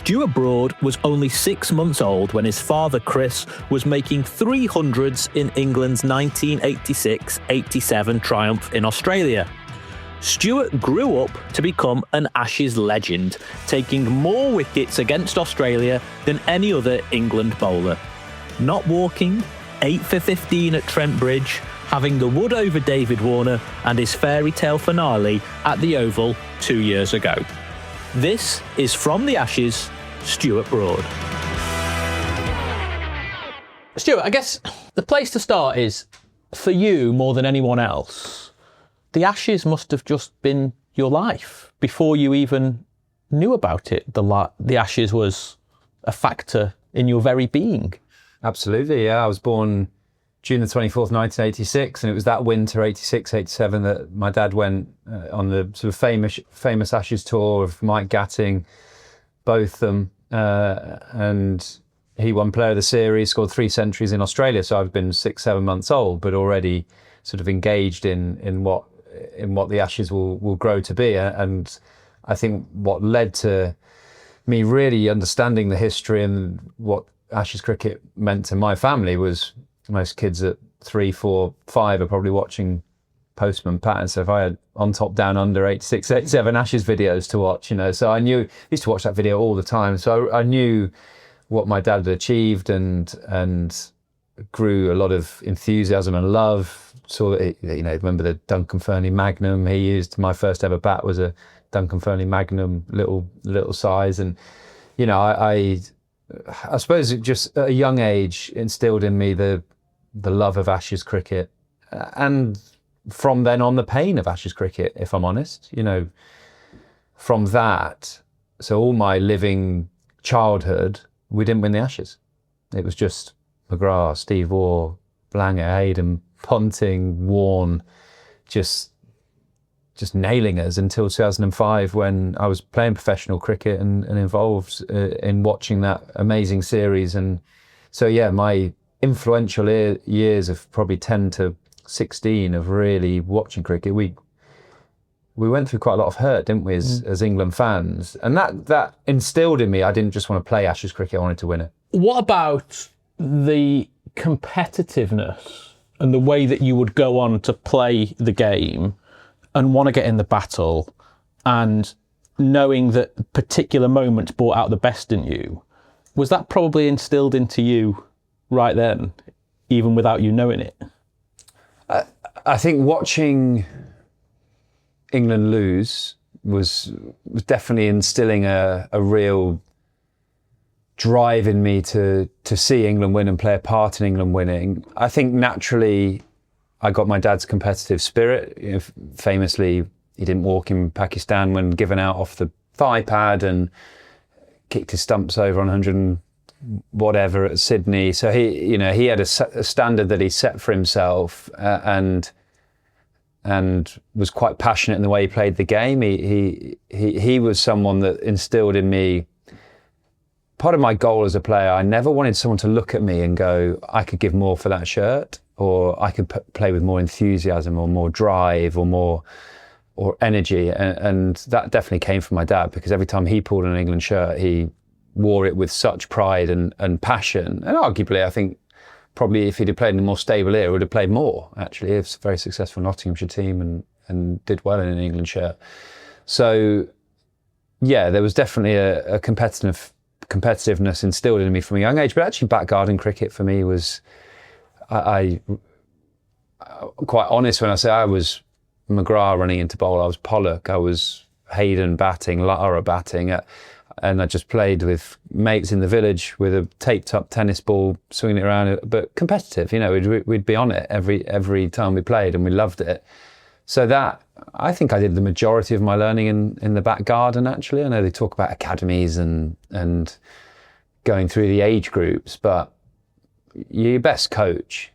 Stuart Broad was only 6 months old when his father Chris was making 300s in England's 1986-87 triumph in Australia. Stuart grew up to become an Ashes legend, taking more wickets against Australia than any other England bowler. Not walking, 8 for 15 at Trent Bridge, having the wood over David Warner and his fairy tale finale at the Oval 2 years ago. This is From the Ashes, Stuart Broad. Stuart, I guess the place to start is, for you more than anyone else, the Ashes must have just been your life before you even knew about it. The Ashes was a factor in your very being. Absolutely, yeah. I was born June the 24th, 1986, and it was that winter, 86, 87, that my dad went on the sort of famous Ashes tour of Mike Gatting, both them, and he won Player of the Series, scored 3 centuries in Australia. So I've been 6, 7 months old, but already sort of engaged in what the Ashes will grow to be. And I think what led to me really understanding the history and what Ashes cricket meant to my family was most kids at 3, 4, 5 are probably watching Postman Pat. So if I had On Top Down Under 86, 87 Ashes videos to watch, so I used to watch that video all the time. So I knew what my dad had achieved and grew a lot of enthusiasm and love. Saw that, remember the Duncan Fernley Magnum he used. My first ever bat was a Duncan Fernley Magnum, little size. And, I suppose it just at a young age instilled in me the love of Ashes cricket, and from then on the pain of Ashes cricket, if I'm honest. From that, so all my living childhood, we didn't win the Ashes. It was just McGrath, Steve Waugh, Blanger, Hayden, Ponting, Warne, just nailing us until 2005 when I was playing professional cricket and involved in watching that amazing series. And so, yeah, my influential years of probably 10 to 16 of really watching cricket, we went through quite a lot of hurt, didn't we, as England fans? And that instilled in me, I didn't just want to play Ashes cricket, I wanted to win it. What about the competitiveness and the way that you would go on to play the game and want to get in the battle, and knowing that particular moments brought out the best in you? Was that probably instilled into you right then, even without you knowing it? I think watching England lose was definitely instilling a real drive in me to see England win and play a part in England winning. I think naturally I got my dad's competitive spirit. Famously, he didn't walk in Pakistan when given out off the thigh pad and kicked his stumps over on 100 and whatever at Sydney. So he had a standard that he set for himself, and was quite passionate in the way he played the game. He was someone that instilled in me. Part of my goal as a player, I never wanted someone to look at me and go, I could give more for that shirt, or I could play with more enthusiasm or more drive or energy. And that definitely came from my dad, because every time he pulled an England shirt, he wore it with such pride and passion. And arguably, I think probably if he'd have played in a more stable era, would have played more, actually. It was a very successful Nottinghamshire team and did well in an England shirt. So, yeah, there was definitely a competitiveness instilled in me from a young age. But actually, back garden cricket for me was, I'm quite honest when I say I was McGrath running into bowl, I was Pollock, I was Hayden batting, Lara batting, and I just played with mates in the village with a taped up tennis ball, swinging it around, but competitive. We'd be on it every time we played, and we loved it. So that, I think I did the majority of my learning in the back garden, actually. I know they talk about academies and going through the age groups, but you're your best coach,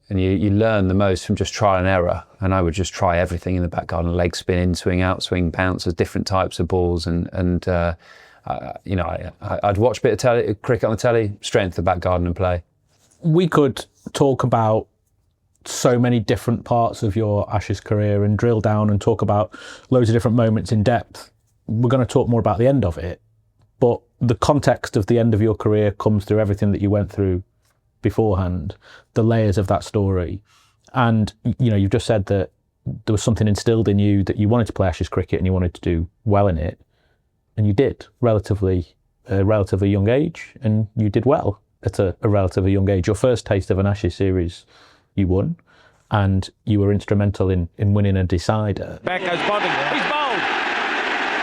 and you learn the most from just trial and error. And I would just try everything in the back garden: leg spin in, swing out, swing bounce, different types of balls. I'd watch a bit of cricket on the telly, straight into the back garden and play. We could talk about so many different parts of your Ashes career and drill down and talk about loads of different moments in depth. We're going to talk more about the end of it. But the context of the end of your career comes through everything that you went through beforehand, the layers of that story. And, you know, you've just said that there was something instilled in you that you wanted to play Ashes cricket and you wanted to do well in it. And you did, relatively young age, and you did well at a relatively young age. Your first taste of an Ashes series, you won, and you were instrumental in winning a decider. Back goes Bunting. He's bowled.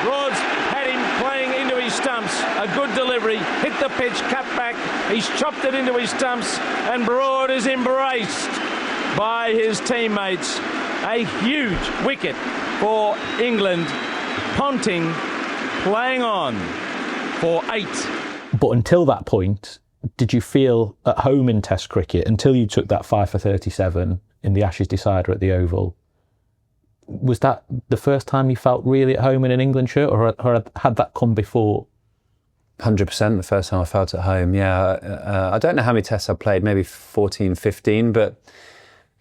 Broad's had him playing into his stumps. A good delivery. Hit the pitch, cut back. He's chopped it into his stumps, and Broad is embraced by his teammates. A huge wicket for England. Ponting playing on for 8. But until that point, did you feel at home in Test cricket until you took that 5 for 37 in the Ashes decider at the Oval? Was that the first time you felt really at home in an England shirt, or had that come before? 100% the first time I felt at home, yeah. I don't know how many tests I played, maybe 14, 15, but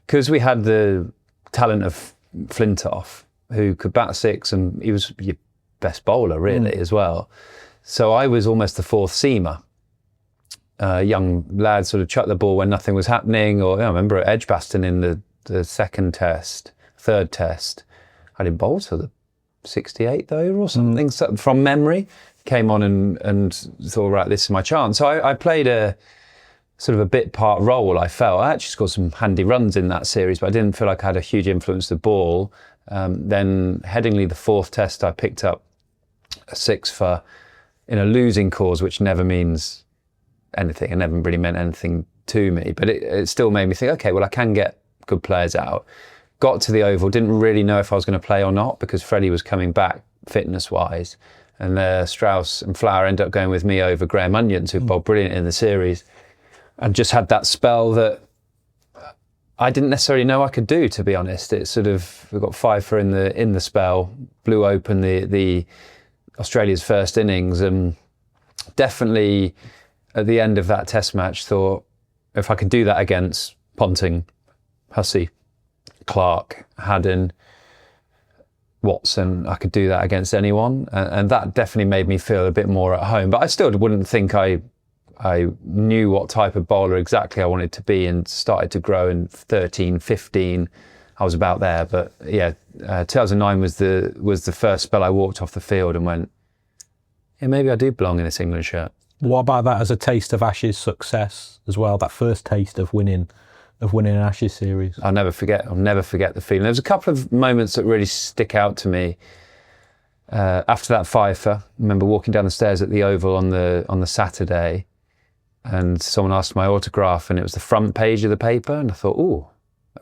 because we had the talent of Flintoff, who could bat 6, and he was your best bowler, really, as well. So I was almost the fourth seamer. Young lad sort of chucked the ball when nothing was happening, or I remember at Edgbaston in the third test, I didn't bowl till the 68th over or something, so from memory. Came on and thought, right, this is my chance. So I played a sort of a bit part role, I felt. I actually scored some handy runs in that series, but I didn't feel like I had a huge influence the ball. Then Headingley, the fourth test, I picked up a 6 for in a losing cause, which never means anything. It never really meant anything to me, but it still made me think, okay, well, I can get good players out. Got to the Oval, didn't really know if I was going to play or not because Freddie was coming back fitness-wise. And Strauss and Flower ended up going with me over Graham Onions, who bowled brilliant in the series, and just had that spell that I didn't necessarily know I could do, to be honest. It sort of, we got 5 for in the spell, blew open the Australia's first innings, and definitely at the end of that Test match thought, if I could do that against Ponting, Hussey, Clark, Haddon, Watson, I could do that against anyone, and that definitely made me feel a bit more at home. But I still wouldn't think I knew what type of bowler exactly I wanted to be, and started to grow in 13, 15. I was about there, but yeah, 2009 was the first spell I walked off the field and went, yeah, maybe I do belong in this England shirt. What about that as a taste of Ashes success as well? That first taste of winning an Ashes series. I'll never forget the feeling. There was a couple of moments that really stick out to me. After that fifer, I remember walking down the stairs at the Oval on the Saturday, and someone asked my autograph, and it was the front page of the paper, and I thought, oh,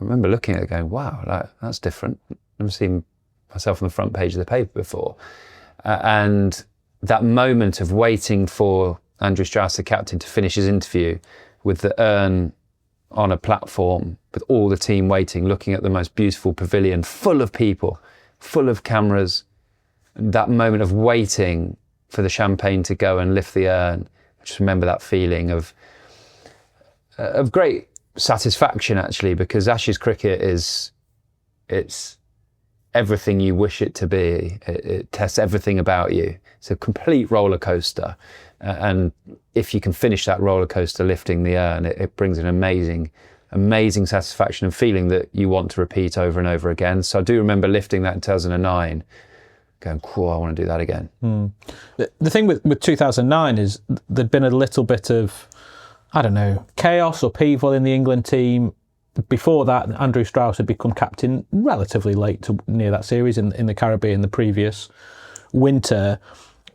I remember looking at it going, wow, that's different. I've never seen myself on the front page of the paper before. And that moment of waiting for Andrew Strauss, the captain, to finish his interview with the urn on a platform with all the team waiting, looking at the most beautiful pavilion, full of people, full of cameras. That moment of waiting for the champagne to go and lift the urn. I just remember that feeling of great satisfaction, actually, because Ashes cricket it's everything you wish it to be. It tests everything about you. It's a complete roller coaster. And if you can finish that roller coaster lifting the urn, it brings an amazing satisfaction and feeling that you want to repeat over and over again. So I do remember lifting that in 2009, going, cool, I want to do that again. The thing with 2009 is there'd been a little bit of, I don't know, chaos, upheaval in the England team. Before that, Andrew Strauss had become captain relatively late near that series in the Caribbean the previous winter.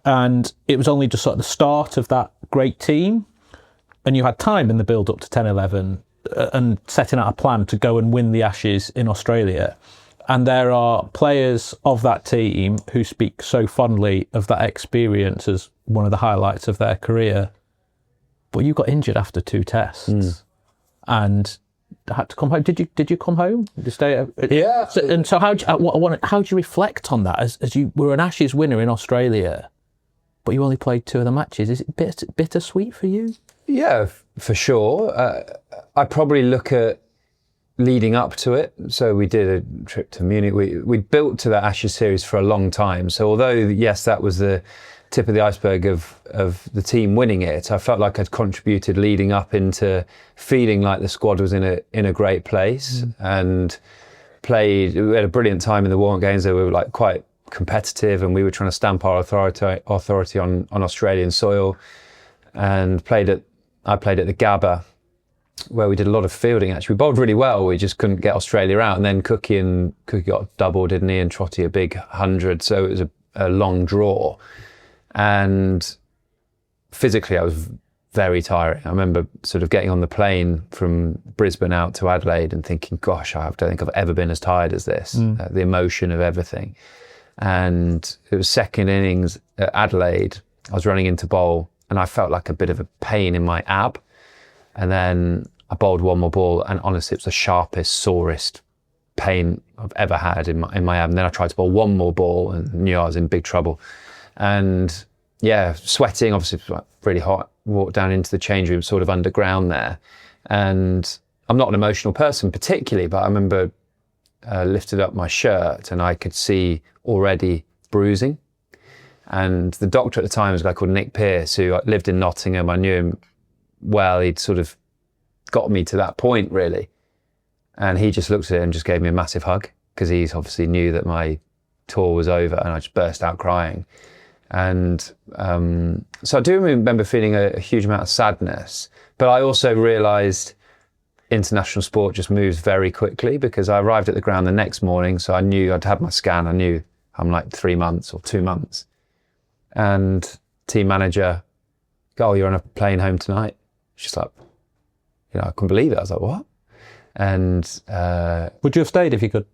And it was only just sort of the start of that great team. And you had time in the build-up to 10-11 and setting out a plan to go and win the Ashes in Australia. And there are players of that team who speak so fondly of that experience as one of the highlights of their career. But you got injured after 2 tests and had to come home. Did you come home? Did you stay? Yeah. So how do you reflect on that as you were an Ashes winner in Australia, but you only played 2 of the matches? Is it bittersweet for you? Yeah, for sure. I probably look at leading up to it. So we did a trip to Munich. We built to that Ashes series for a long time. So although, yes, that was the tip of the iceberg of the team winning it. I felt like I'd contributed leading up into feeling like the squad was in a great place, and we had a brilliant time in the warm games. They were like quite competitive, and we were trying to stamp our authority on Australian soil, and I played at the Gabba, where we did a lot of fielding. Actually, we bowled really well. We just couldn't get Australia out, and then Cookie got double, didn't he, and Trotty a big 100. So it was a long draw, and physically I was very tiring. I remember sort of getting on the plane from Brisbane out to Adelaide and thinking, gosh, I don't think I've ever been as tired as this. The emotion of everything. And it was second innings at Adelaide. I was running into bowl and I felt like a bit of a pain in my ab. And then I bowled one more ball, and honestly, it was the sharpest, sorest pain I've ever had in my ab. And then I tried to bowl one more ball and knew I was in big trouble. And yeah, sweating, obviously it was really hot. Walked down into the change room, sort of underground there. And I'm not an emotional person particularly, but I remember lifted up my shirt and I could see already bruising. And the doctor at the time was a guy called Nick Pearce, who lived in Nottingham. I knew him well. He'd sort of got me to that point, really. And he just looked at it and just gave me a massive hug, because he obviously knew that my tour was over, and I just burst out crying. And so I do remember feeling a huge amount of sadness, but I also realised international sport just moves very quickly, because I arrived at the ground the next morning, so I knew I'd had my scan. I knew I'm like 3 months or 2 months. And team manager, oh, you're on a plane home tonight. She's like, I couldn't believe it. I was like, what? And would you have stayed if you could?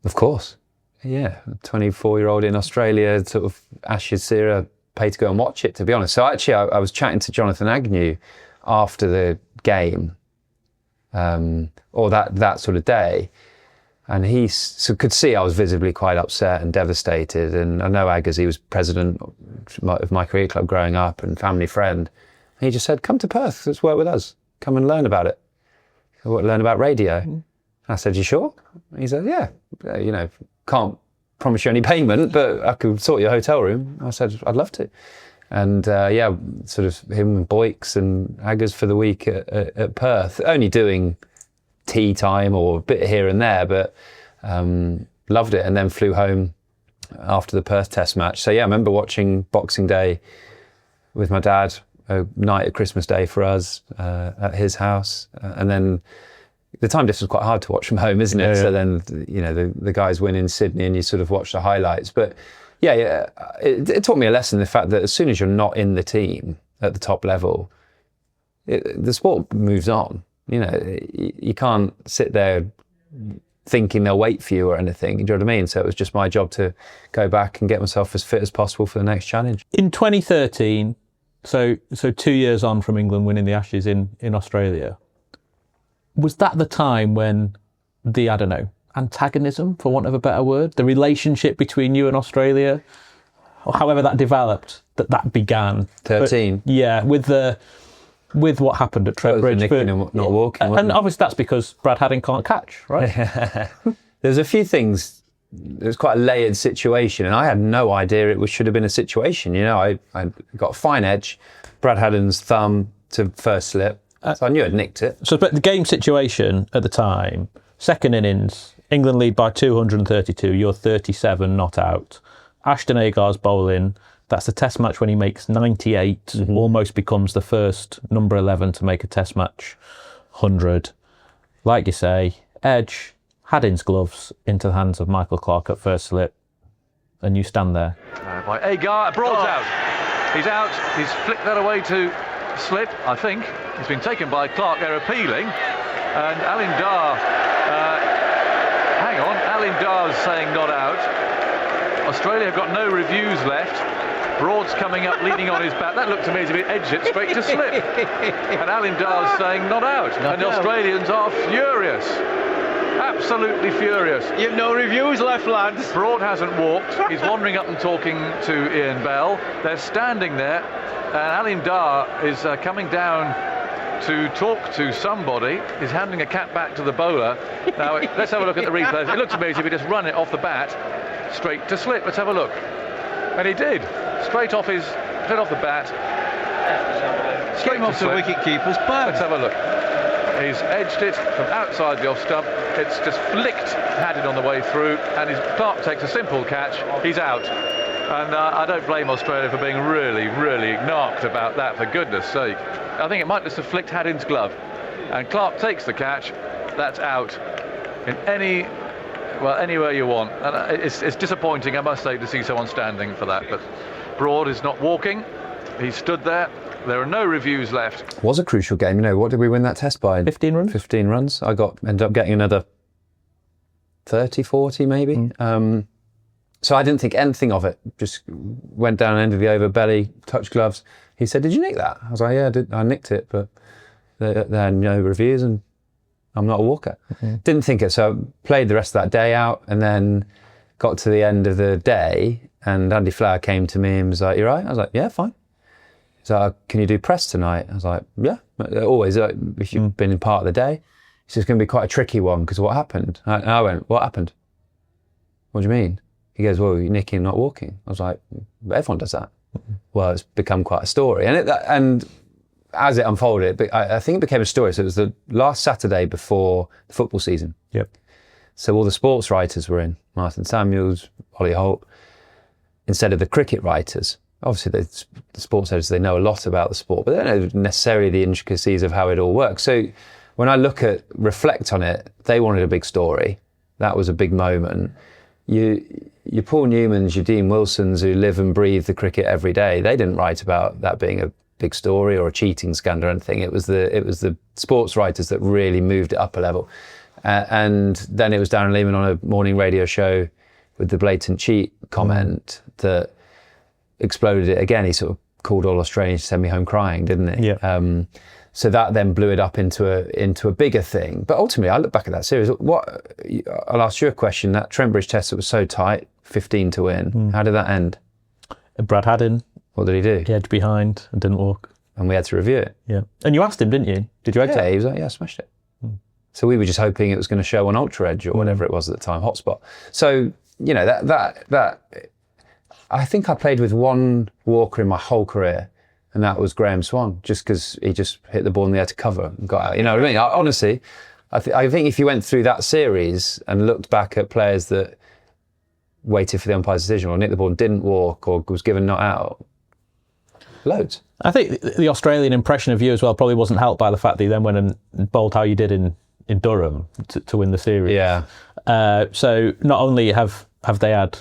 Of course. Yeah, a 24-year-old in Australia, sort of Ashes Sierra, pay to go and watch it, to be honest. So actually, I was chatting to Jonathan Agnew after the game, or that sort of day, and he could see I was visibly quite upset and devastated. And I know Ag, as he was president of my career club growing up and family friend, and he just said, come to Perth, let's work with us, come and learn about it, learn about radio. And I said, you sure? And he said, yeah, can't promise you any payment, but I could sort your hotel room. I said, I'd love to. And sort of him and Boyks and Aggers for the week at Perth, only doing tea time or a bit here and there, but loved it. And then flew home after the Perth Test match. So yeah, I remember watching Boxing Day with my dad, a night at Christmas Day for us at his house. And then the time difference was quite hard to watch from home, isn't it? Yeah. So then, the guys win in Sydney and you sort of watch the highlights. But yeah, it taught me a lesson, the fact that as soon as you're not in the team at the top level, the sport moves on. You can't sit there thinking they'll wait for you or anything. Do you know what I mean? So it was just my job to go back and get myself as fit as possible for the next challenge. In 2013, so 2 years on from England winning the Ashes in Australia, was that the time when the, antagonism, for want of a better word, the relationship between you and Australia, or however that developed, that began? 13. But, yeah, with what happened at Trent Bridge. And not walking. And obviously that's because Brad Haddin can't catch, right? There's a few things. It was quite a layered situation, and I had no idea it should have been a situation. I got a fine edge, Brad Haddin's thumb to first slip, so I knew I'd nicked it. So, but the game situation at the time, second innings, England lead by 232, you're 37 not out. Ashton Agar's bowling. That's the test match when he makes 98, almost becomes the first number 11 to make a test match 100. Like you say, edge, Haddin's gloves into the hands of Michael Clarke at first slip, and you stand there. By Agar, Broad's out. He's out, he's flicked that away to slip, I think. He's been taken by Clarke, they're appealing. And Alin Dar, hang on, Alin Dar's saying not out. Australia have got no reviews left. Broad's coming up, leaning on his bat. That looked to me as if it edged it straight to slip. And Alin Dar's saying not out. And the Australians are furious. Absolutely furious. You've no reviews left, lads. Broad hasn't walked. He's wandering up and talking to Ian Bell. They're standing there. And Alin Dar is coming down to talk to somebody. He's handing a cap back to the bowler. Now, let's have a look at the replay. It looked to me as if he just run it off the bat straight to slip. Let's have a look. And he did. Straight off the bat. Came off the wicket keeper's bat. Let's have a look. He's edged it from outside the off stump. It's just flicked, had it on the way through, and Clark takes a simple catch. He's out. And I don't blame Australia for being really, really knocked about that, for goodness sake. I think it might just have flicked Haddin's glove. And Clark takes the catch. That's out. In anywhere you want. And it's disappointing, I must say, to see someone standing for that. But Broad is not walking. He stood there. There are no reviews left. It was a crucial game. What did we win that test by? 15 runs? 15 runs. I ended up getting another 30, 40 maybe. So I didn't think anything of it. Just went down end of the over, belly, touched gloves. He said, "Did you nick that?" I was like, "Yeah, I nicked it, but there are no reviews and I'm not a walker." Didn't think it. So played the rest of that day out and then got to the end of the day and Andy Flower came to me and was like, "You right?" I was like, "Yeah, fine." He's like, "Can you do press tonight?" I was like, "Yeah." Always, if you've been in part of the day. He said, "It's going to be quite a tricky one because what happened?" And I went, "What happened?" "What do you mean?" He goes, "Well, you're nicking, not walking." I was like, "Everyone does that." Well, it's become quite a story. And as it unfolded, I think it became a story. So it was the last Saturday before the football season. Yep. So all the sports writers were in, Martin Samuels, Ollie Holt, instead of the cricket writers. Obviously, the sports editors, they know a lot about the sport, but they don't know necessarily the intricacies of how it all works. So when I reflect on it, they wanted a big story. That was a big moment. Your Paul Newmans, your Dean Wilsons, who live and breathe the cricket every day, they didn't write about that being a big story or a cheating scandal or anything. It was the sports writers that really moved it up a level. And then it was Darren Lehman on a morning radio show with the blatant cheat comment that exploded it again. He sort of called all Australians to send me home crying, didn't he? Yeah. So that then blew it up into a bigger thing. But ultimately, I look back at that series. I'll ask you a question. That Trent Bridge test that was so tight, 15 to win. How did that end? Brad Haddin. What did he do? He edged behind and didn't walk. And we had to review it. Yeah. And you asked him, didn't you? Did you edge Yeah, it? he was like, "Yeah, I smashed it." So we were just hoping it was going to show on Ultra Edge or whatever it was at the time, Hotspot. So that I think I played with one walker in my whole career. And that was Graham Swan, just because he just hit the ball in the air to cover and got out. You know what I mean? Honestly, I think if you went through that series and looked back at players that waited for the umpire's decision or nicked the ball and didn't walk or was given not out, loads. I think the Australian impression of you as well probably wasn't helped by the fact that you then went and bowled how you did in Durham to win the series. Yeah. So not only have they had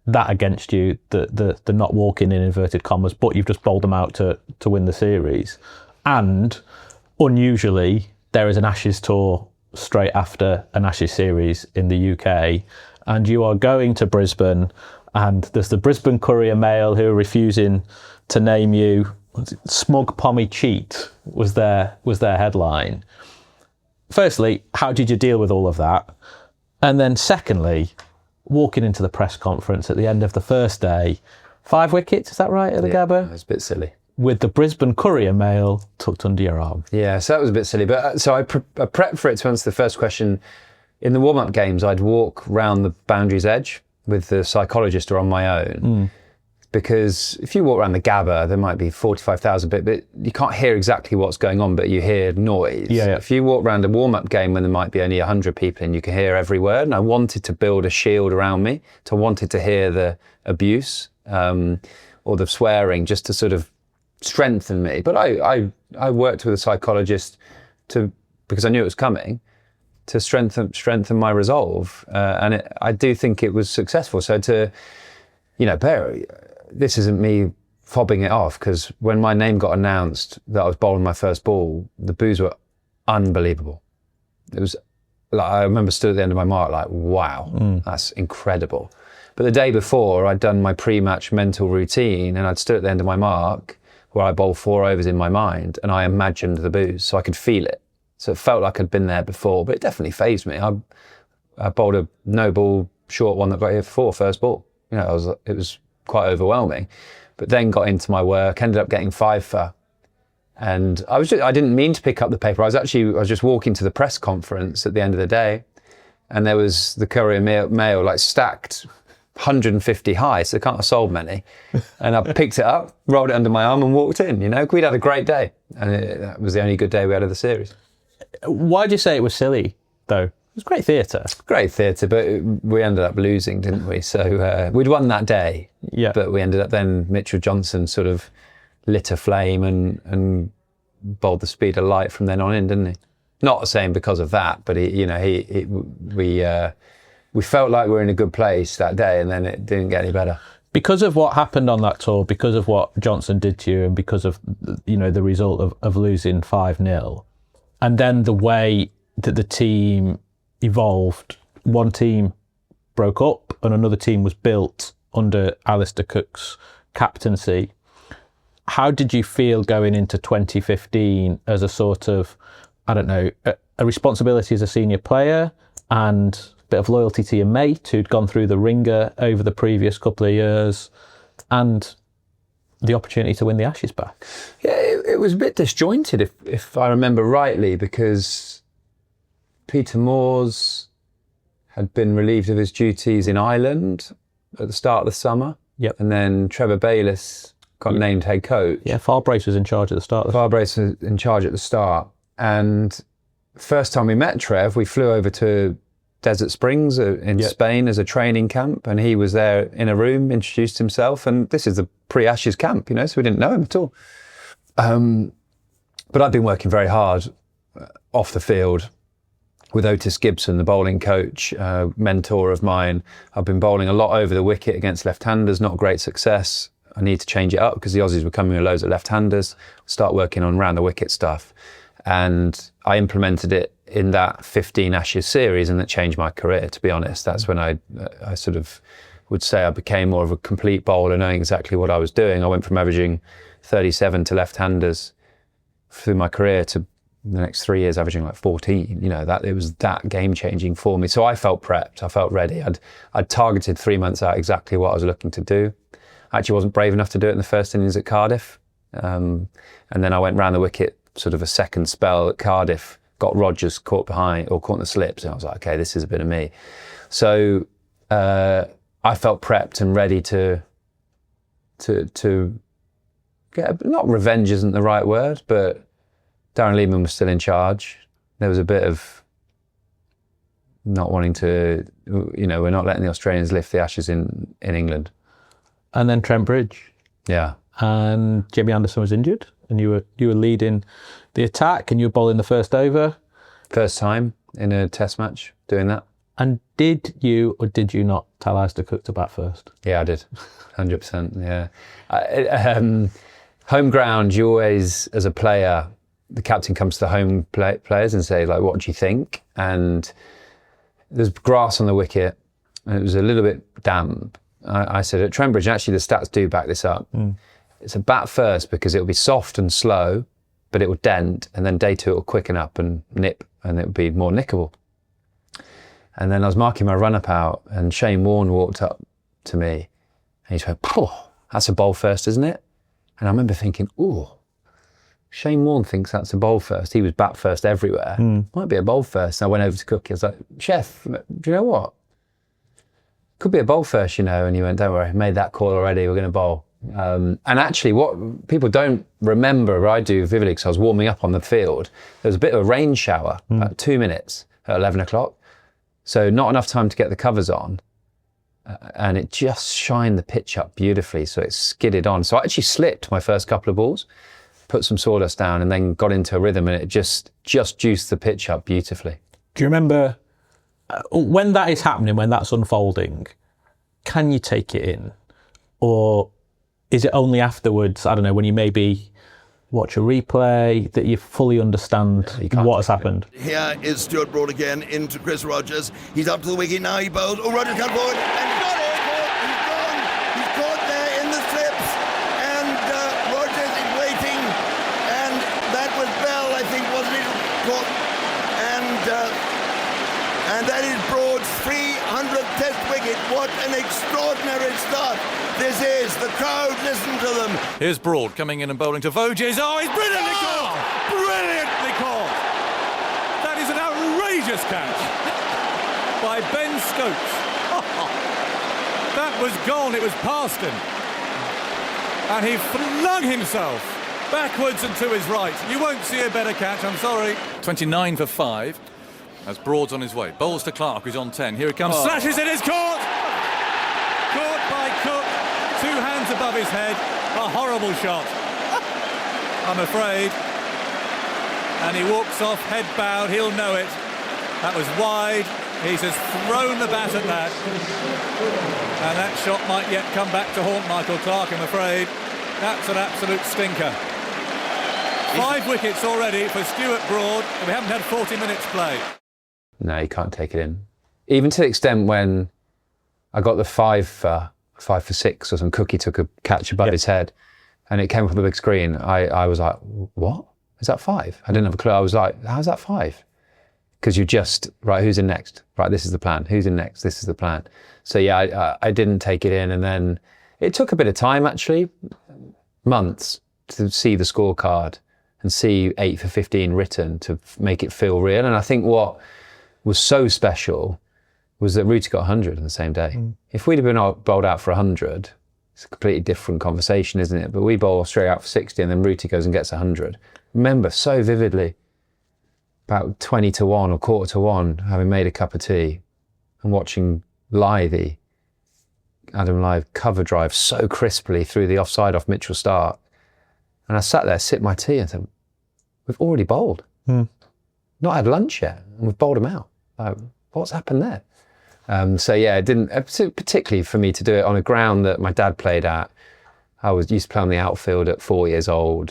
that against you, the not walking in inverted commas, but you've just bowled them out to win the series. And unusually, there is an Ashes tour straight after an Ashes series in the UK, and you are going to Brisbane, and there's the Brisbane Courier Mail who are refusing to name you. Smug Pommy Cheat was their headline. Firstly, how did you deal with all of that? And then secondly, walking into the press conference at the end of the first day, 5 wickets, is that right, at the Gabba? It was a bit silly. With the Brisbane Courier Mail tucked under your arm. Yeah, so that was a bit silly. But so I prepped for it to answer the first question. In the warm-up games, I'd walk round the boundaries edge with the psychologist or on my own. Because if you walk around the Gabba, there might be 45,000, but you can't hear exactly what's going on, but you hear noise. Yeah. If you walk around a warm-up game when there might be only 100 people in, you can hear every word. And I wanted to build a shield around me. So I wanted to hear the abuse or the swearing just to sort of strengthen me. But I worked with a psychologist because I knew it was coming, to strengthen my resolve. And I do think it was successful. So this isn't me fobbing it off, because when my name got announced that I was bowling my first ball, the boos were unbelievable. It was like, I remember stood at the end of my mark like, wow, that's incredible. But the day before, I'd done my pre-match mental routine and I'd stood at the end of my mark where I bowled 4 overs in my mind and I imagined the boos, so I could feel it. So it felt like I'd been there before, but it definitely fazed me. I bowled a no ball short one that got here for 4 first ball. It was quite overwhelming, but then got into my work, ended up getting 5 for, and I didn't mean to pick up the paper. I was just walking to the press conference at the end of the day, and there was the Courier Mail like stacked 150 high, so they can't have sold many. And I picked it up, rolled it under my arm and walked in, We'd had a great day. And that was the only good day we had of the series. Why do you say it was silly, though? It was great theatre. Great theatre, but we ended up losing, didn't we? So we'd won that day, but we ended up then, Mitchell Johnson sort of lit a flame and bowled the speed of light from then on in, didn't he? Not saying because of that, but we felt like we were in a good place that day, and then it didn't get any better. Because of what happened on that tour, because of what Johnson did to you, and because of the result of losing 5-0, and then the way that the team evolved, one team broke up and another team was built under Alistair Cook's captaincy. How did you feel going into 2015 as a sort of, a responsibility as a senior player and a bit of loyalty to your mate who'd gone through the ringer over the previous couple of years, and the opportunity to win the Ashes back? Yeah, it was a bit disjointed, if I remember rightly, because Peter Moores had been relieved of his duties in Ireland at the start of the summer. Yep. And then Trevor Bayliss got named head coach. Yeah, Farbrace was in charge at the start. Farbrace was in charge at the start. And first time we met Trev, we flew over to Desert Springs in Spain as a training camp, and he was there in a room, introduced himself, and this is the pre-Ashes camp, so we didn't know him at all. But I'd been working very hard off the field with Otis Gibson, the bowling coach, mentor of mine. I've been bowling a lot over the wicket against left-handers, not great success. I need to change it up because the Aussies were coming with loads of left-handers, start working on round the wicket stuff. And I implemented it in that 15 Ashes series, and it changed my career, to be honest. That's when I sort of would say I became more of a complete bowler, knowing exactly what I was doing. I went from averaging 37 to left-handers through my career to the next 3 years averaging like 14. It was that game-changing for me. So I felt prepped, I felt ready. I'd targeted 3 months out exactly what I was looking to do. I actually wasn't brave enough to do it in the first innings at Cardiff. And then I went round the wicket, sort of a second spell at Cardiff, got Rogers caught in the slips, and I was like, okay, this is a bit of me. So I felt prepped and ready to get, not revenge isn't the right word, but Darren Lehman was still in charge. There was a bit of not wanting to, we're not letting the Australians lift the Ashes in England. And then Trent Bridge. Yeah. And Jimmy Anderson was injured, and you were leading the attack, and you were bowling the first over. First time in a test match doing that. And did you or did you not tell Alistair Cook to bat first? Yeah, I did. 100%, yeah. Home ground, you always, as a player, the captain comes to the home players and say, like, what do you think? And there's grass on the wicket, and it was a little bit damp. I said, at Trent Bridge, actually the stats do back this up. It's a bat first because it'll be soft and slow, but it will dent, and then day two it'll quicken up and nip, and it'll be more nickable. And then I was marking my run-up out, and Shane Warne walked up to me, and he went, "Oh, that's a bowl first, isn't it?" And I remember thinking, "Oh, Shane Warne thinks that's a bowl first. He was bat first everywhere. Might be a bowl first." And I went over to Cookie. I was like, "Chef, do you know what? Could be a bowl first, And he went, "Don't worry, I made that call already. We're going to bowl." And actually, what people don't remember, but I do vividly, because I was warming up on the field. There was a bit of a rain shower, about 2 minutes at 11 o'clock. So not enough time to get the covers on. And it just shined the pitch up beautifully. So it skidded on. So I actually slipped my first couple of balls, put some sawdust down, and then got into a rhythm, and it just juiced the pitch up beautifully. Do you remember when that is happening, when that's unfolding, can you take it in? Or is it only afterwards, I don't know, when you maybe watch a replay, that you fully understand what has happened? Here is Stuart Broad again into Chris Rogers. He's up to the wicket now, he bowls. Oh, Rogers comes forward and he's got it. He's gone. He's caught there in the slips. And Rogers is waiting. And that was Bell, I think, wasn't it? Caught. And that is Broad's 300th Test wicket. What an extraordinary start this is. The crowd listen to them. Here's Broad coming in and bowling to Voges. Oh, he's brilliantly caught! Brilliantly caught! That is an outrageous catch by Ben Stokes. That was gone. It was past him. And he flung himself backwards and to his right. You won't see a better catch, I'm sorry. 29 for 5. As Broad's on his way. Bowls to Clark, who's on 10. Here he comes. Slashes it, it's caught! Caught by Cook. 2 hands above his head. A horrible shot, I'm afraid. And he walks off, head bowed. He'll know it. That was wide. He's just thrown the bat at that. And that shot might yet come back to haunt Michael Clark, I'm afraid. That's an absolute stinker. 5 wickets already for Stuart Broad, and we haven't had 40 minutes play. No, you can't take it in. Even to the extent when I got the 5 for 6 or some, Cookie took a catch above his head and it came up on the big screen. I was like, what? Is that 5? I didn't have a clue. I was like, how's that 5? Because you just, right, who's in next? Right, this is the plan. Who's in next? This is the plan. So yeah, I didn't take it in, and then it took a bit of time, actually, months, to see the scorecard and see 8 for 15 written to make it feel real. And I think what was so special was that Rooty got 100 on the same day. If we'd have been bowled out for 100, it's a completely different conversation, isn't it? But we bowl straight out for 60 and then Rooty goes and gets 100. Remember so vividly, about 20 to 1 or quarter to 1, having made a cup of tea and watching Adam Lyth cover drive so crisply through the offside off Mitchell Stark. And I sat there, sipped my tea and said, we've already bowled. Not had lunch yet, and we've bowled them out. Like, what's happened there? So yeah, it didn't, particularly for me to do it on a ground that my dad played at. I used to play on the outfield at 4 years old.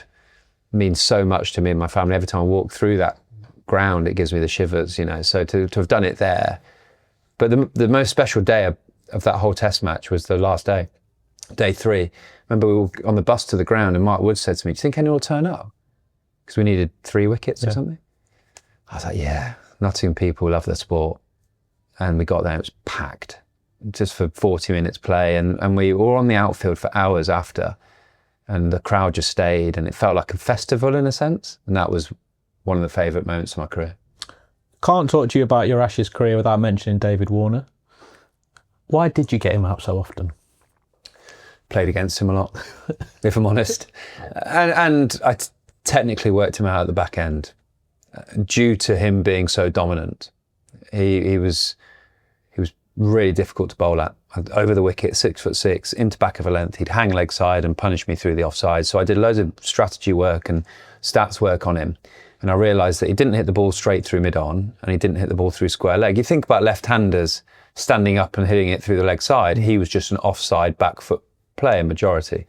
It means so much to me and my family. Every time I walk through that ground, it gives me the shivers, you know. So to have done it there. But the most special day of that whole test match was the last day, day 3. Remember we were on the bus to the ground and Mark Wood said to me, do you think anyone will turn up? Because we needed 3 wickets or something. I was like, yeah, Nottingham people love the sport. And we got there, it was packed just for 40 minutes play. And we were on the outfield for hours after. And the crowd just stayed and it felt like a festival in a sense. And that was one of the favourite moments of my career. Can't talk to you about your Ashes career without mentioning David Warner. Why did you get him out so often? Played against him a lot, if I'm honest. And I technically worked him out at the back end due to him being so dominant. He was really difficult to bowl at. Over the wicket, 6'6", into back of a length. He'd hang leg side and punish me through the offside. So I did loads of strategy work and stats work on him. And I realised that he didn't hit the ball straight through mid-on and he didn't hit the ball through square leg. You think about left-handers standing up and hitting it through the leg side. He was just an offside back foot player majority.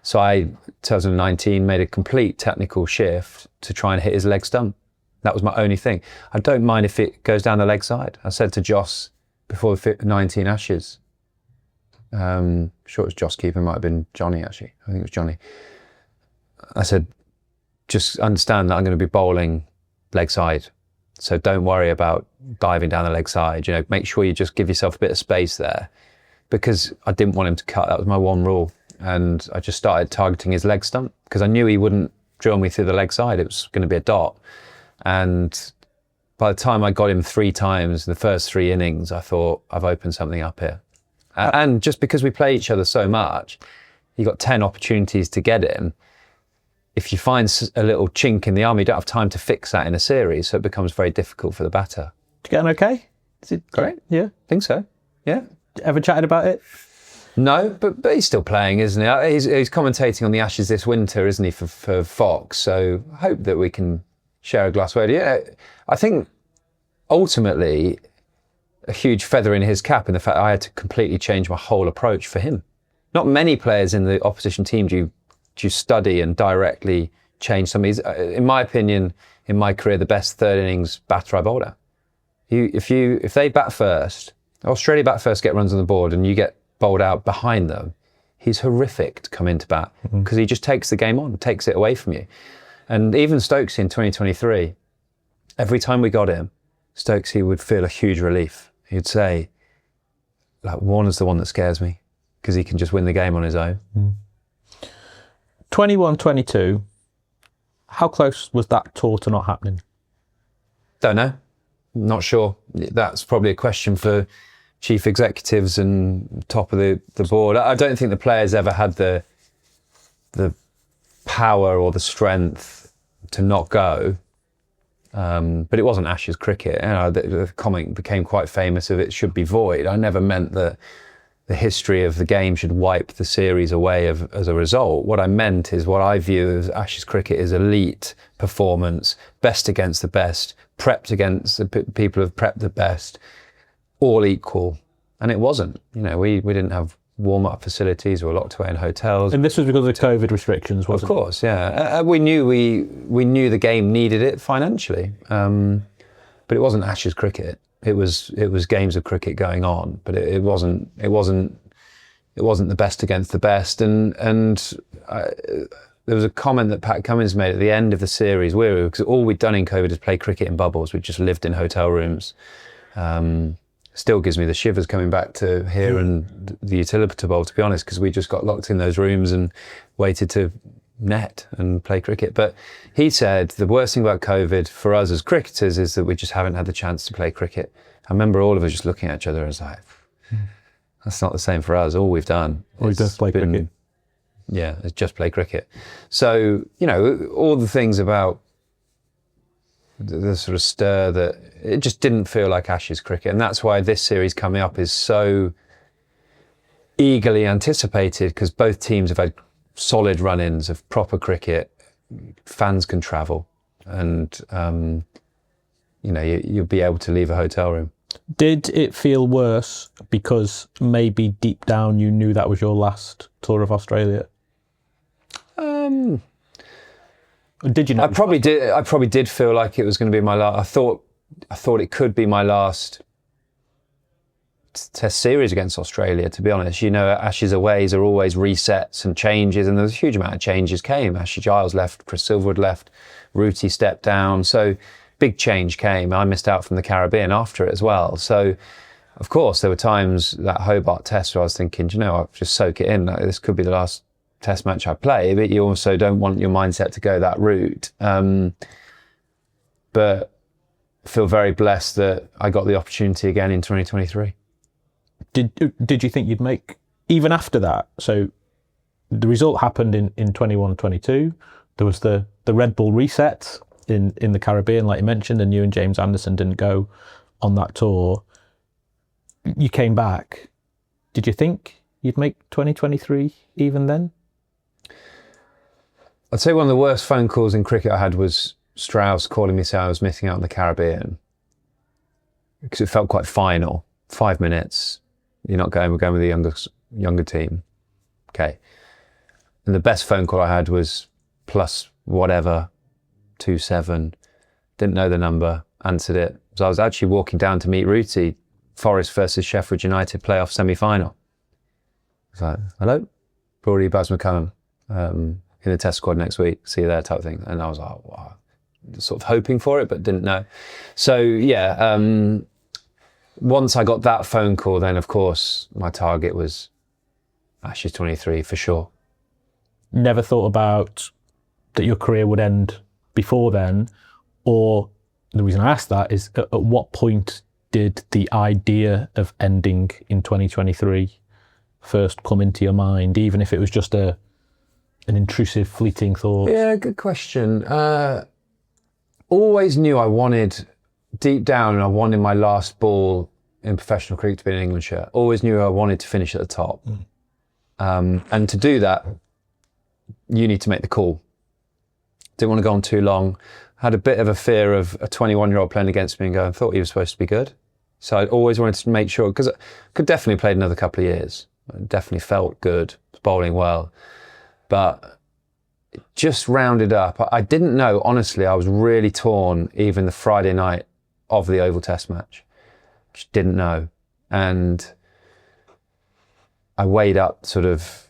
So I, 2019, made a complete technical shift to try and hit his leg stump. That was my only thing. I don't mind if it goes down the leg side. I said to Joss before the 19 Ashes, sure it was Joss keeper, might have been Johnny actually. I think it was Johnny. I said, just understand that I'm going to be bowling leg side. So don't worry about diving down the leg side. You know, make sure you just give yourself a bit of space there, because I didn't want him to cut. That was my one rule. And I just started targeting his leg stump because I knew he wouldn't drill me through the leg side. It was going to be a dot. And by the time I got him 3 times, the first 3 innings, I thought, I've opened something up here. And just because we play each other so much, you got 10 opportunities to get him. If you find a little chink in the armour, you don't have time to fix that in a series, so it becomes very difficult for the batter. Did you get on okay? Is it great? Yeah. Think so, yeah. Ever chatted about it? No, but he's still playing, isn't he? He's commentating on the Ashes this winter, isn't he, for Fox, so I hope that we can share a glass word. Yeah, I think ultimately a huge feather in his cap in the fact I had to completely change my whole approach for him. Not many players in the opposition team do you study and directly change something. He's, in my opinion, in my career, the best third innings batter I bowled at. If they bat first, Australia bat first, get runs on the board, and you get bowled out behind them, he's horrific to come into bat because he just takes the game on, takes it away from you. And even Stokes in 2023, every time we got him, Stokesy would feel a huge relief. He'd say, like, Warner's the one that scares me because he can just win the game on his own. 21-22, how close was that tour to not happening? Don't know. Not sure. That's probably a question for chief executives and top of the board. I don't think the players ever had the power or the strength to not go. But it wasn't Ashes cricket. The comment became quite famous of it should be void. I never meant that the history of the game should wipe the series away as a result. What I meant is what I view as Ashes cricket is elite performance, best against the best, prepped against the people who've prepped the best, all equal. And it wasn't. We didn't have warm-up facilities. We were locked away in hotels. And this was because of the COVID restrictions, wasn't it? Of course, yeah. We knew the game needed it financially, but it wasn't Ashes cricket. It was games of cricket going on, but it wasn't the best against the best. And there was a comment that Pat Cummins made at the end of the series, because all we'd done in COVID is play cricket in bubbles. We just lived in hotel rooms. Still gives me the shivers coming back to here and the Utility Bowl, to be honest, because we just got locked in those rooms and waited to net and play cricket. But he said the worst thing about COVID for us as cricketers is that we just haven't had the chance to play cricket. I remember all of us just looking at each other and was like, that's not the same for us. All we've done is just play cricket. Yeah, it's just play cricket. So, all the things about the sort of stir that it just didn't feel like Ashes cricket. And that's why this series coming up is so eagerly anticipated, because both teams have had solid run-ins of proper cricket. Fans can travel and, you'll be able to leave a hotel room. Did it feel worse because maybe deep down you knew that was your last tour of Australia? Did you know? I probably did feel like it was going to be my last. I thought it could be my last Test series against Australia, to be honest. Ashes aways are always resets and changes, and there's a huge amount of changes came. Ashley Giles left, Chris Silverwood left, Rooty stepped down. So big change came. I missed out from the Caribbean after it as well. So, of course, there were times that Hobart Test where I was thinking, I'll just soak it in. This could be the last Test match I play, but you also don't want your mindset to go that route. But I feel very blessed that I got the opportunity again in 2023. Did you think you'd make, even after that? So the result happened in 21-22. There was the Red Bull reset in the Caribbean, like you mentioned, and you and James Anderson didn't go on that tour. You came back. Did you think you'd make 2023 even then? I'd say one of the worst phone calls in cricket I had was Strauss calling me saying I was missing out on the Caribbean, because it felt quite final. 5 minutes, you're not going, we're going with the younger team. Okay. And the best phone call I had was plus whatever, 27, didn't know the number, answered it. So I was actually walking down to meet Rooty, Forest versus Sheffield United playoff semi-final. I was like, hello, Brody Baz McCullum. In the Test squad next week, see you there type of thing. And I was like, wow, sort of hoping for it, but didn't know. So yeah, once I got that phone call, then of course my target was Ashes 23 for sure. Never thought about that your career would end before then? Or the reason I ask that is at what point did the idea of ending in 2023 first come into your mind, even if it was just an intrusive, fleeting thought? Yeah, good question. Always knew I wanted, deep down, I wanted my last ball in professional cricket to be an England shirt. Always knew I wanted to finish at the top. And to do that, you need to make the call. Didn't want to go on too long. Had a bit of a fear of a 21-year-old playing against me and going, I thought he was supposed to be good. So I always wanted to make sure, because I could definitely play another couple of years. I definitely felt good, bowling well. But it just rounded up. I didn't know, honestly, I was really torn even the Friday night of the Oval Test match. Just didn't know. And I weighed up sort of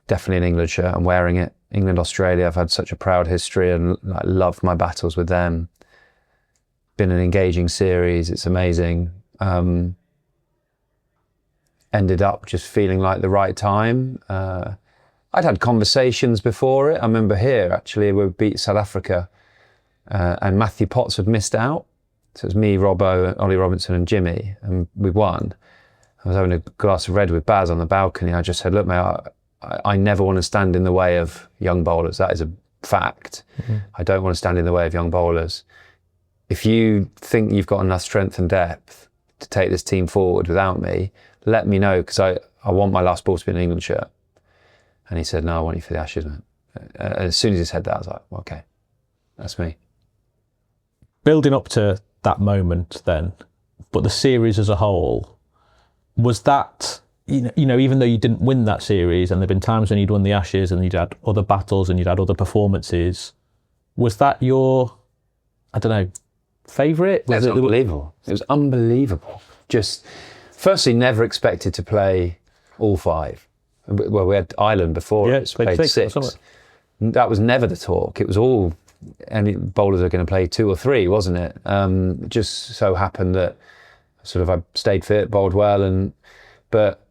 definitely an England shirt. I'm wearing it. England, Australia, I've had such a proud history and I loved my battles with them. Been an engaging series, it's amazing. Ended up just feeling like the right time. I'd had conversations before it. I remember here, actually, we beat South Africa and Matthew Potts had missed out. So it was me, Robbo, Ollie Robinson and Jimmy, and we won. I was having a glass of red with Baz on the balcony. I just said, look, mate, I never want to stand in the way of young bowlers. That is a fact. I don't want to stand in the way of young bowlers. If you think you've got enough strength and depth to take this team forward without me, let me know, because I want my last ball to be an England shirt. And he said, no, I want you for the Ashes, man. As soon as he said that, I was like, well, okay, that's me. Building up to that moment then, but the series as a whole, was that, you know, even though you didn't win that series, and there'd been times when you'd won the Ashes and you'd had other battles and you'd had other performances, was that your, I don't know, favourite? It was unbelievable. It was unbelievable. Just, firstly, never expected to play all 5. Well, we had Ireland before. Yeah, It's played 6. That was never the talk. It was all, any bowlers are going to play 2 or 3, wasn't it? Just so happened that sort of I stayed fit, bowled well, but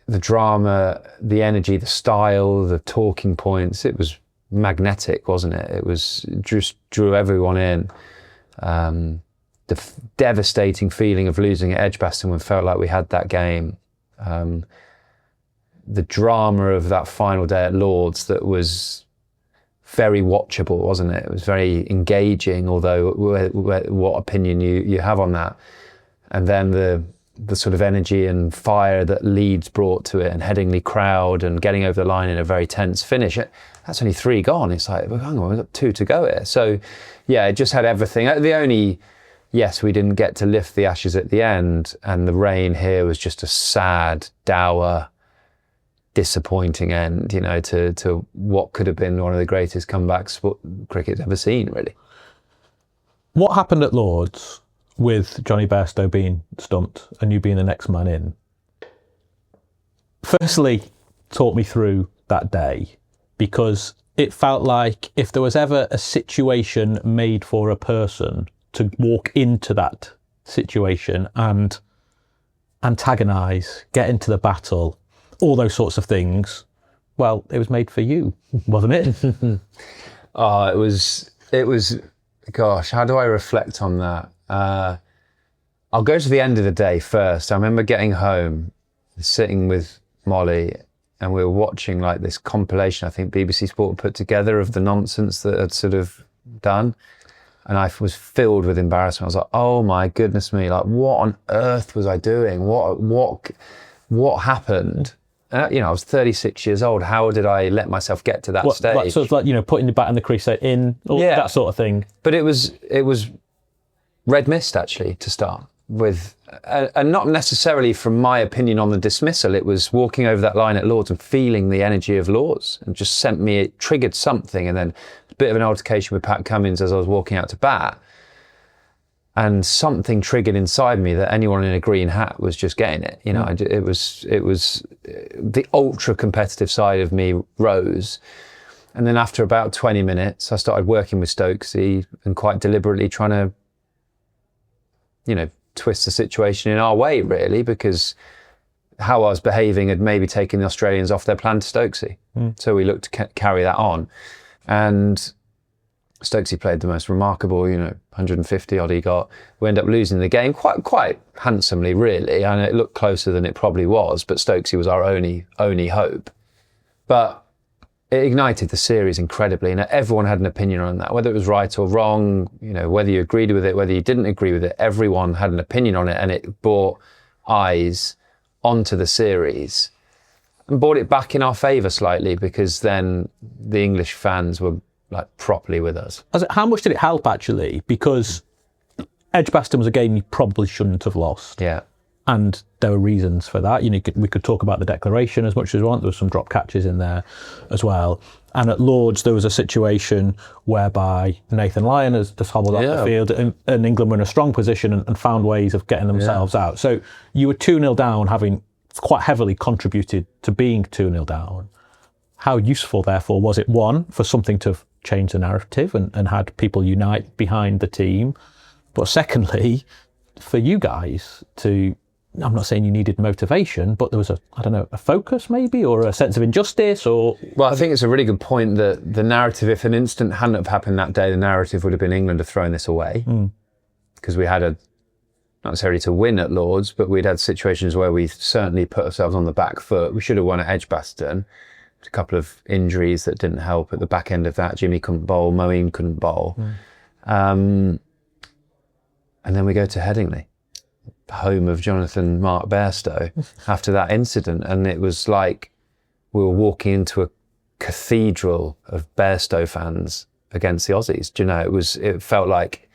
the drama, the energy, the style, the talking points, it was magnetic, wasn't it? It was just drew everyone in. The devastating feeling of losing at Edgbaston when we felt like we had that game. The drama of that final day at Lord's that was very watchable, wasn't it? It was very engaging, although what opinion you have on that. And then the sort of energy and fire that Leeds brought to it, and Headingley crowd, and getting over the line in a very tense finish. That's only 3 gone. It's like, well, hang on, we've got 2 to go here. So, yeah, it just had everything. The only, yes, we didn't get to lift the Ashes at the end, and the rain here was just a sad, dour, disappointing end, you know, to what could have been one of the greatest comebacks cricket's ever seen, really. What happened at Lord's with Johnny Bairstow being stumped and you being the next man in? Firstly, talk me through that day, because it felt like if there was ever a situation made for a person to walk into that situation and antagonise, get into the battle, all those sorts of things, well, it was made for you, wasn't it? Oh, it was, gosh, how do I reflect on that? I'll go to the end of the day first. I remember getting home, sitting with Molly, and we were watching like this compilation I think BBC Sport put together of the nonsense that had sort of done. And I was filled with embarrassment. I was like, oh my goodness me, like what on earth was I doing? What happened? You know, I was 36 years old. How did I let myself get to that stage? Like, sort of like, you know, putting the bat in the crease in, that sort of thing. But it was red mist actually to start with, and not necessarily from my opinion on the dismissal. It was walking over that line at Lord's and feeling the energy of Lord's, and just it triggered something. And then a bit of an altercation with Pat Cummins as I was walking out to bat, and something triggered inside me that anyone in a green hat was just getting it. You know, it was the ultra competitive side of me rose. And then after about 20 minutes, I started working with Stokesy and quite deliberately trying to, you know, twist the situation in our way, really, because how I was behaving had maybe taken the Australians off their plan to Stokesy. So we looked to carry that on. And Stokesy played the most remarkable, you know, 150 odd he got. We ended up losing the game quite handsomely, really. And it looked closer than it probably was, but Stokesy was our only hope. But it ignited the series incredibly, and everyone had an opinion on that, whether it was right or wrong, you know, whether you agreed with it, whether you didn't agree with it, everyone had an opinion on it, and it brought eyes onto the series and brought it back in our favour slightly, because then the English fans were like properly with us. How much did it help actually? Because Edgbaston was a game you probably shouldn't have lost. Yeah. And there were reasons for that. You know, we could talk about the declaration as much as we want. There was some drop catches in there as well. And at Lord's, there was a situation whereby Nathan Lyon has just hobbled off the field, and England were in a strong position and found ways of getting themselves out. So you were 2-0 down, having quite heavily contributed to being 2-0 down. How useful, therefore, was it, one, for something to change the narrative and had people unite behind the team, but secondly, for you guys to, I'm not saying you needed motivation, but there was a focus maybe, or a sense of injustice, or... Well, I think it's a really good point that the narrative, if an incident hadn't have happened that day, the narrative would have been England have thrown this away. because we had not necessarily to win at Lords, but we'd had situations where we certainly put ourselves on the back foot. We should have won at Edgbaston. A couple of injuries that didn't help at the back end of that. Jimmy couldn't bowl, Moeen couldn't bowl. And then we go to Headingley, home of Jonathan Mark Bairstow, after that incident. And it was like we were walking into a cathedral of Bairstow fans against the Aussies. Do you know, it felt like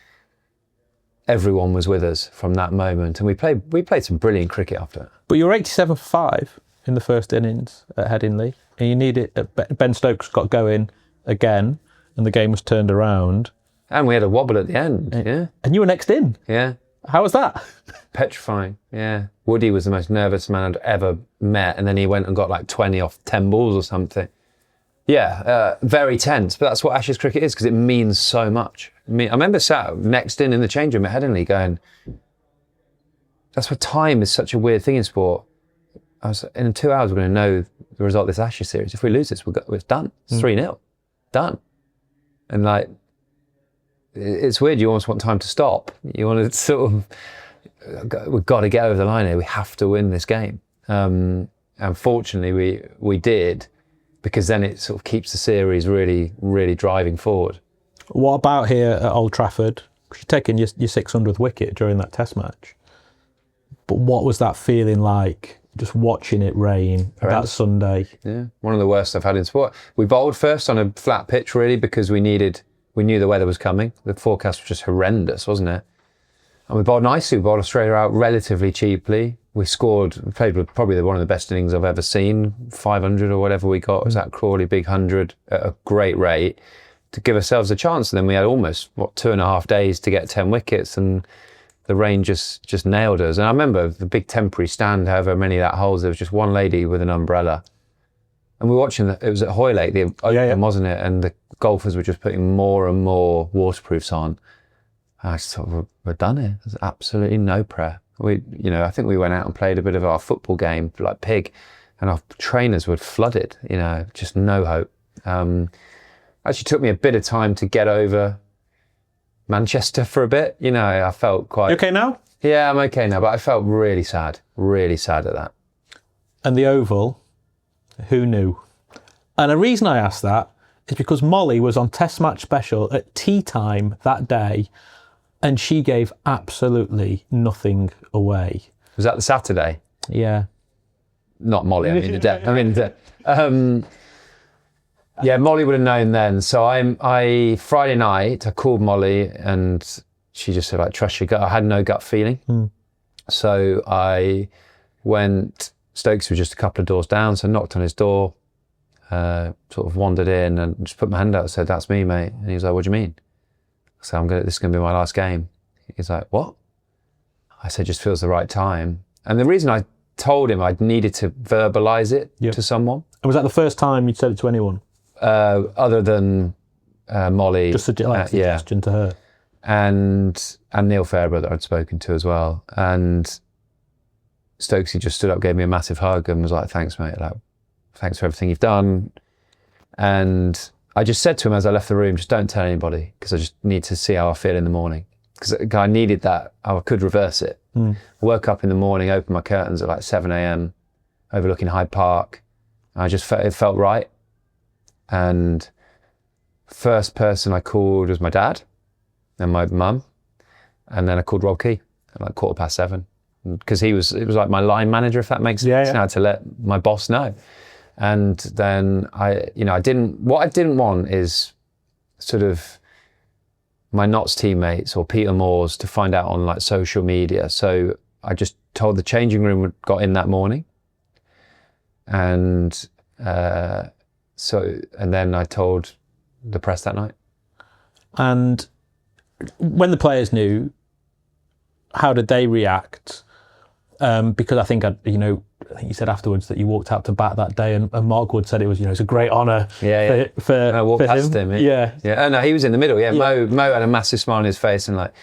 everyone was with us from that moment. And we played some brilliant cricket after that. But you were 87 for 5 in the first innings at Headingley, and you needed Ben Stokes got going again, and the game was turned around. And we had a wobble at the end, yeah. And you were next in. Yeah. How was that? Petrifying, yeah. Woody was the most nervous man I'd ever met, and then he went and got like 20 off 10 balls or something. Yeah, very tense, but that's what Ashes cricket is, because it means so much. I remember sat next in the change room at Headingley going, that's why time is such a weird thing in sport. I was, in 2 hours, we're going to know the result of this Ashes series. If we lose this, it's done. It's 3-0. Done. And like, it's weird. You almost want time to stop. You want to sort of, we've got to get over the line here. We have to win this game. And fortunately, we did, because then it sort of keeps the series really, really driving forward. What about here at Old Trafford? Because you're taking your 600th wicket during that Test match. But what was that feeling like, just watching it rain that Sunday? Yeah, one of the worst I've had in sport. We bowled first on a flat pitch, really, because we knew the weather was coming. The forecast was just horrendous, wasn't it? And we bowled nicely. We bowled Australia out relatively cheaply. We played with probably one of the best innings I've ever seen, 500 or whatever we got. It was that Crawley big 100 at a great rate to give ourselves a chance. And then we had almost, 2.5 days to get 10 wickets, and the rain just nailed us. And I remember the big temporary stand, however many that holds, there was just one lady with an umbrella. And we were watching, it was at Hoylake, the open, wasn't it? And the golfers were just putting more and more waterproofs on. And I just thought, we're done here. There's absolutely no prayer. I think we went out and played a bit of our football game, like pig, and our trainers were flooded, just no hope. Actually took me a bit of time to get over Manchester for a bit. I felt quite... You okay now? Yeah, I'm okay now, but I felt really sad at that. And the Oval, who knew? And the reason I asked that is because Molly was on Test Match Special at tea time that day, and she gave absolutely nothing away. Was that the Saturday? Yeah. Not Molly, the day. Yeah, Molly would have known then. So Friday night, I called Molly, and she just said, like, trust your gut. I had no gut feeling. So I went, Stokes was just a couple of doors down, so I knocked on his door, sort of wandered in and just put my hand out and said, that's me, mate. And he was like, what do you mean? I said, this is going to be my last game. He's like, what? I said, just feels the right time. And the reason I told him I needed to verbalise it to someone. And was that the first time you'd said it to anyone? Other than Molly. Just a suggestion to her. And Neil Fairbrother I'd spoken to as well. And Stokesy just stood up, gave me a massive hug and was like, thanks, mate. Like, thanks for everything you've done. And I just said to him as I left the room, just don't tell anybody, because I just need to see how I feel in the morning. Because I needed that. I could reverse it. I woke up in the morning, opened my curtains at like 7 a.m, overlooking Hyde Park. It felt right. And first person I called was my dad and my mum. And then I called Rob Key at like 7:15. Because it was like my line manager, if that makes sense. I had to let my boss know. And then what I didn't want is sort of my Notts teammates or Peter Moore's to find out on like social media. So I just told the changing room got in that morning. And then I told the press that night. And when the players knew, how did they react? Because I think you said afterwards that you walked out to bat that day, and Mark Wood said it was, it's a great honour for I walked past him. Yeah. Oh no, he was in the middle. Yeah. Mo had a massive smile on his face and like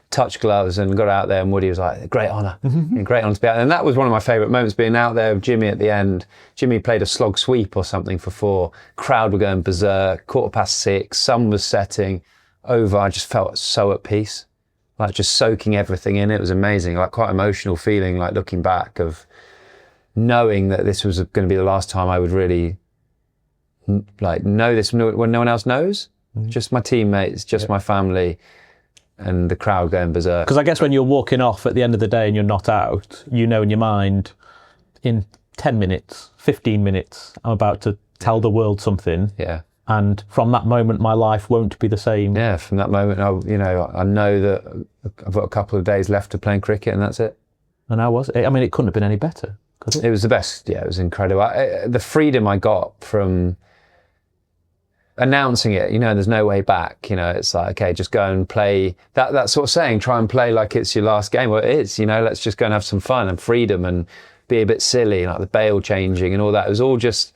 touched gloves and got out there, and Woody was like, great honour. Great honour to be out there. And that was one of my favourite moments, being out there with Jimmy at the end. Jimmy played a slog sweep or something for 4. Crowd were going berserk, 6:15, sun was setting over. I just felt so at peace. like just soaking everything in. It was amazing, like quite emotional feeling, like looking back of knowing that this was going to be the last time I would really like know this when no one else knows. Just my teammates, just my family, and the crowd going berserk. Because I guess when you're walking off at the end of the day and you're not out, you know in your mind, in 10 minutes, 15 minutes, I'm about to tell the world something. Yeah. And from that moment, my life won't be the same. Yeah, from that moment, I know that I've got a couple of days left to playing cricket, and that's it. And how was it? I mean, it couldn't have been any better, could it? It was the best. Yeah, it was incredible. The freedom I got from announcing it, there's no way back. It's like, okay, just go and play. That sort of saying, try and play like it's your last game. Well, it is. Let's just go and have some fun and freedom and be a bit silly, like the bail changing and all that. It was all just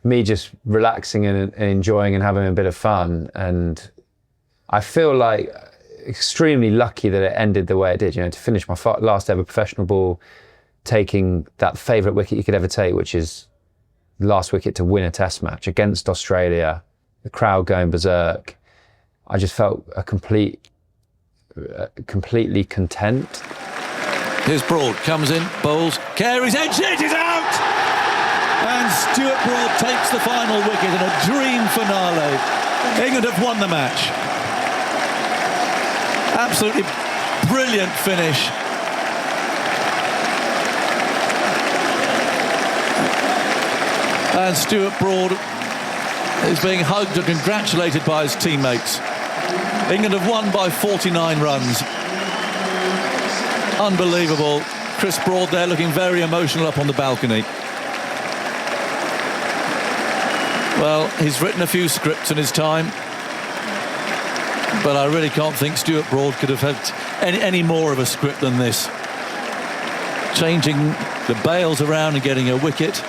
me just relaxing and enjoying and having a bit of fun. And I feel like extremely lucky that it ended the way it did, to finish my last ever professional ball, taking that favourite wicket you could ever take, which is the last wicket to win a test match against Australia, the crowd going berserk. I just felt completely content. Here's Broad, comes in, bowls, Carey's edge, it is out! And Stuart Broad takes the final wicket in a dream finale. England have won the match. Absolutely brilliant finish. And Stuart Broad is being hugged and congratulated by his teammates. England have won by 49 runs. Unbelievable. Chris Broad there looking very emotional up on the balcony. Well, he's written a few scripts in his time, but I really can't think Stuart Broad could have had any more of a script than this. Changing the bails around and getting a wicket,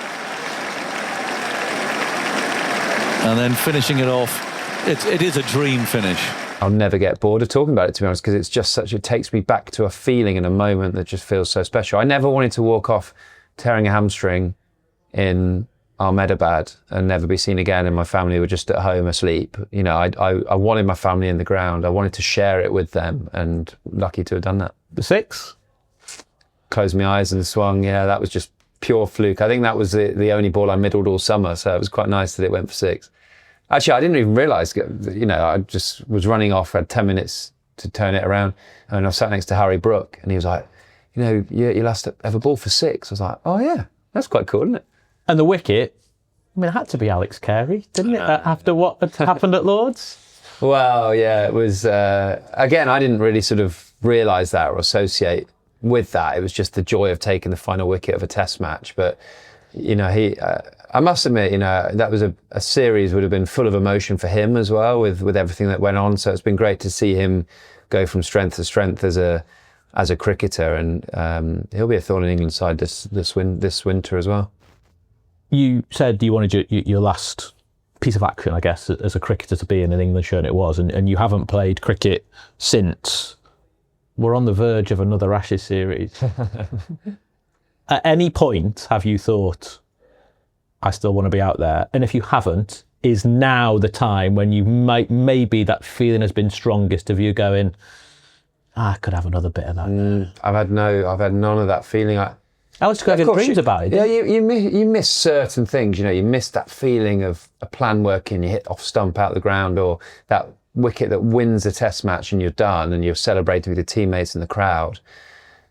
and then finishing it off. It is a dream finish. I'll never get bored of talking about it, to be honest, because it's just it takes me back to a feeling and a moment that just feels so special. I never wanted to walk off tearing a hamstring in Ahmedabad and never be seen again, and my family were just at home asleep. I wanted my family in the ground. I wanted to share it with them, and lucky to have done that. The 6? Closed my eyes and swung. Yeah, that was just pure fluke. I think that was the only ball I middled all summer, so it was quite nice that it went for 6. Actually, I didn't even realise, I just was running off, had 10 minutes to turn it around, and I sat next to Harry Brook, and he was like, your last ever ball for 6. I was like, oh yeah, that's quite cool, isn't it? And the wicket, it had to be Alex Carey, didn't it, after what had happened at Lord's? Well, yeah, it was, again, I didn't really sort of realise that or associate with that. It was just the joy of taking the final wicket of a test match. But, I must admit, that was a series would have been full of emotion for him as well with everything that went on. So it's been great to see him go from strength to strength as a cricketer. And he'll be a thorn in England's side this winter as well. You said you wanted your last piece of action, I guess, as a cricketer to be in an England shirt, and it was, and you haven't played cricket since. We're on the verge of another Ashes series. At any point, have you thought, I still want to be out there? And if you haven't, is now the time when you maybe that feeling has been strongest of you going, I could have another bit of that. I've had none of that feeling. Alex could have dreams about it. Yeah, you miss certain things. You miss that feeling of a plan working, you hit off stump out the ground, or that wicket that wins a test match and you're done and you're celebrating with your teammates in the crowd.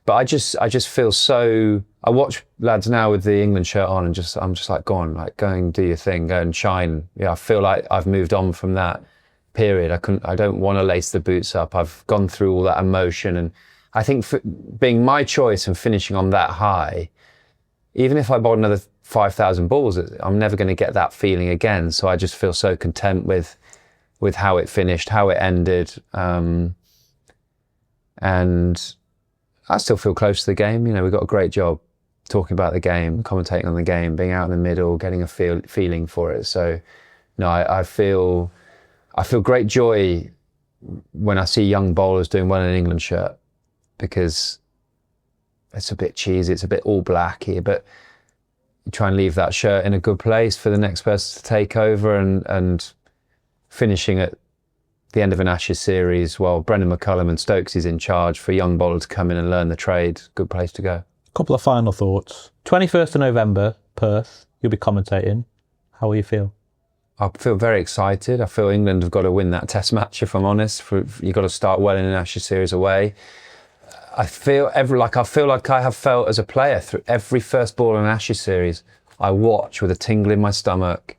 But I just feel so. I watch lads now with the England shirt on, and I'm just like, go on, like go and do your thing, go and shine. Yeah, I feel like I've moved on from that period. I don't want to lace the boots up. I've gone through all that emotion, and I think for being my choice and finishing on that high, even if I bowled another 5,000 balls, I'm never going to get that feeling again. So I just feel so content with how it finished, how it ended, and I still feel close to the game. We've got a great job talking about the game, commentating on the game, being out in the middle, getting a feeling for it. So, I feel great joy when I see young bowlers doing well in an England shirt, because it's a bit cheesy, it's a bit all black here, but you try and leave that shirt in a good place for the next person to take over, and finishing at the end of an Ashes series while Brendan McCullum and Stokes is in charge, for a young bowler to come in and learn the trade. Good place to go. Couple of final thoughts. 21st of November, Perth, you'll be commentating. How will you feel? I feel very excited. I feel England have got to win that Test match, if I'm honest. You've got to start well in an Ashes series away. I feel like I have felt as a player through every first ball in an Ashes series. I watch with a tingle in my stomach,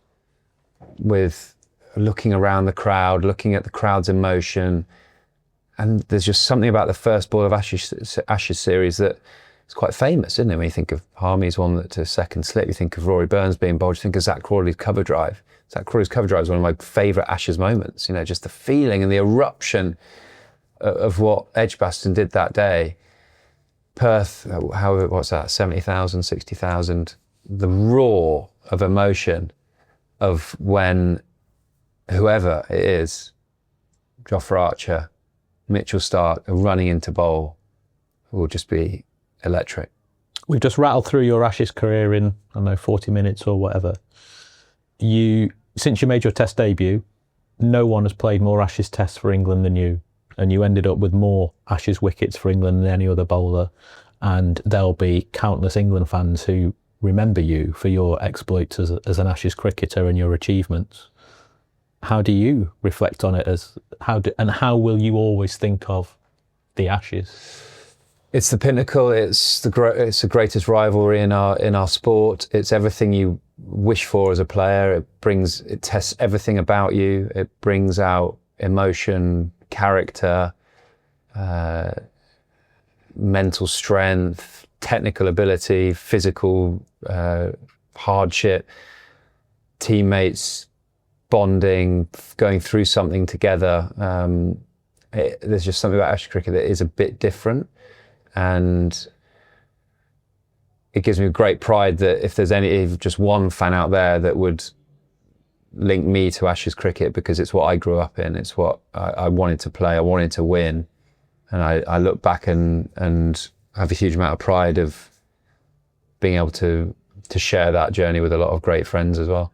with looking around the crowd, looking at the crowd's emotion. And there's just something about the first ball of Ashes series that is quite famous, isn't it? When you think of Harmy's one that to second slip, you think of Rory Burns being bowled, you think of Zach Crawley's cover drive. Zach Crawley's cover drive is one of my favourite Ashes moments. You know, just the feeling and the eruption of what Edgbaston did that day. Perth, what's that, 70,000, 60,000. The roar of emotion of when whoever it is, Jofra Archer, Mitchell Starc, are running into bowl will just be electric. We've just rattled through your Ashes career in, 40 minutes or whatever. Since you made your Test debut, no one has played more Ashes Tests for England than you. And you ended up with more Ashes wickets for England than any other bowler. And there'll be countless England fans who remember you for your exploits as an Ashes cricketer and your achievements. How do you reflect on it how will you always think of the Ashes? It's the pinnacle. It's the greatest rivalry in our sport. It's everything you wish for as a player. It tests everything about you. It brings out emotion, character, mental strength, technical ability, physical hardship, teammates bonding, going through something together. There's just something about Ashes cricket that is a bit different, and it gives me great pride that if there's just one fan out there that would link me to Ashes cricket, because it's what I grew up in, it's what I wanted to play, I wanted to win, and I look back and have a huge amount of pride of being able to share that journey with a lot of great friends as well.